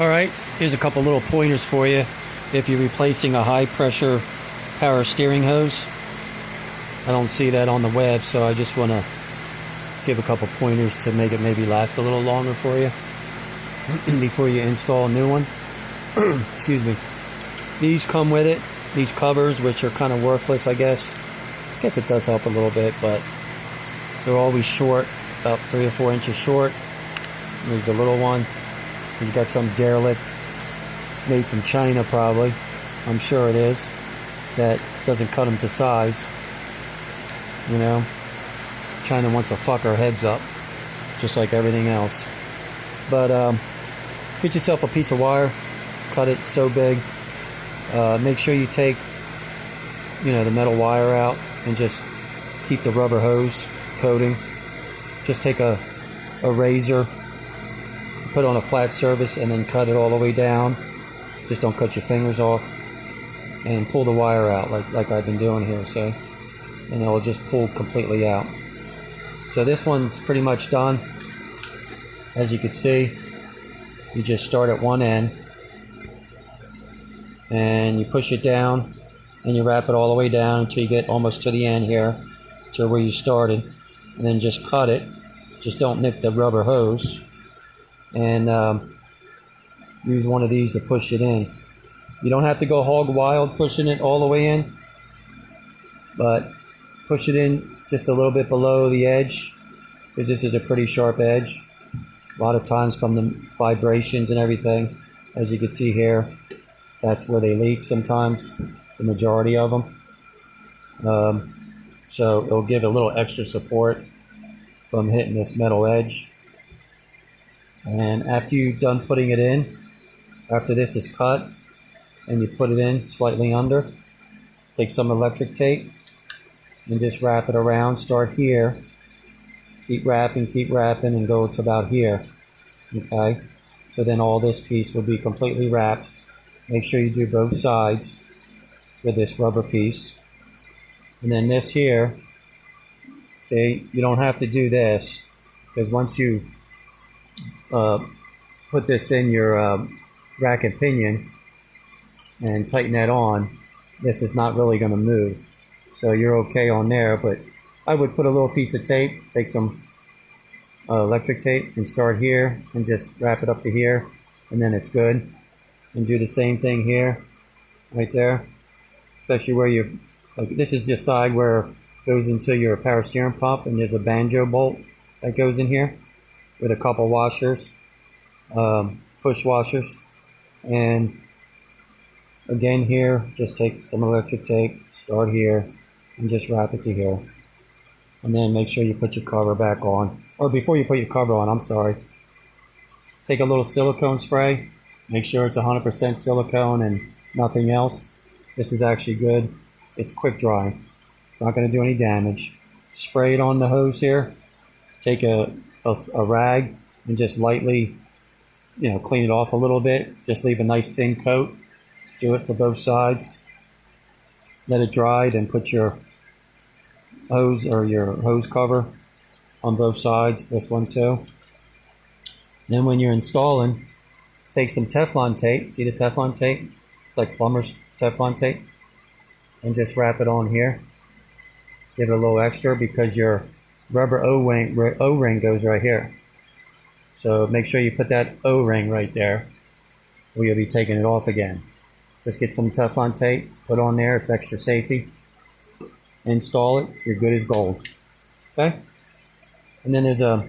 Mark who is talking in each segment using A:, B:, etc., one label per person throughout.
A: Alright, here's a couple little pointers for you if you're replacing a high pressure power steering hose. I don't see that on the web, so I just want to give a couple pointers to make it maybe last a little longer for you before you install a new one. Excuse me. These come with it, these covers, which are kind of worthless, I guess. I guess it does help a little bit, but they're always short, about 3 or 4 inches short. There's the little one. You've got some derelict made from China, probably. I'm sure it is. That doesn't cut them to size. You know, China wants to fuck our heads up, just like everything else. But get yourself a piece of wire, cut it so big. Make sure you take, the metal wire out and just keep the rubber hose coating. Just take a razor, put it on a flat surface, and then cut it all the way down. Just don't cut your fingers off, and pull the wire out like I've been doing here, see? And it'll just pull completely out. So this one's pretty much done. As you can see, you just start at one end and you push it down and you wrap it all the way down until you get almost to the end here, to where you started, and then just cut it. Just don't nick the rubber hose, and use one of these to push it in. You don't have to go hog wild pushing it all the way in, but push it in just a little bit below the edge, because this is a pretty sharp edge. A lot of times from the vibrations and everything, as you can see here, that's where they leak sometimes, the majority of them. So it'll give a little extra support from hitting this metal edge. And after you've done putting it in, after this is cut and you put it in slightly under, take some electric tape and just wrap it around. Start here, keep wrapping, and go to about here. Okay, so then all this piece will be completely wrapped. Make sure you do both sides with this rubber piece. And then this here, see, you don't have to do this, because once you put this in your rack and pinion and tighten that on, this is not really going to move. So you're okay on there, but I would put a little piece of tape, take some electric tape, and start here and just wrap it up to here, and then it's good. And do the same thing here, right there, especially where you, like, this is the side where it goes into your power steering pump, and there's a banjo bolt that goes in here with a couple washers, push washers. And again here, just take some electric tape, start here, and just wrap it to here. And then make sure you put your cover back on. Or before you put your cover on, I'm sorry. Take a little silicone spray. Make sure it's 100% silicone and nothing else. This is actually good. It's quick drying. It's not going to do any damage. Spray it on the hose here. Take a rag and just lightly, clean it off a little bit. Just leave a nice thin coat. Do it for both sides. Let it dry, then put your hose or your hose cover on both sides. This one too. Then when you're installing, take some Teflon tape. See the Teflon tape? It's like plumber's Teflon tape. And just wrap it on here. Give it a little extra, because your rubber O-ring goes right here. So make sure you put that O-ring right there, or you'll be taking it off again. Just get some Teflon tape, put on there. It's extra safety. Install it. You're good as gold. Okay? And then there's a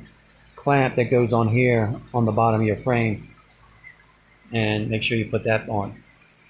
A: clamp that goes on here on the bottom of your frame. And make sure you put that on.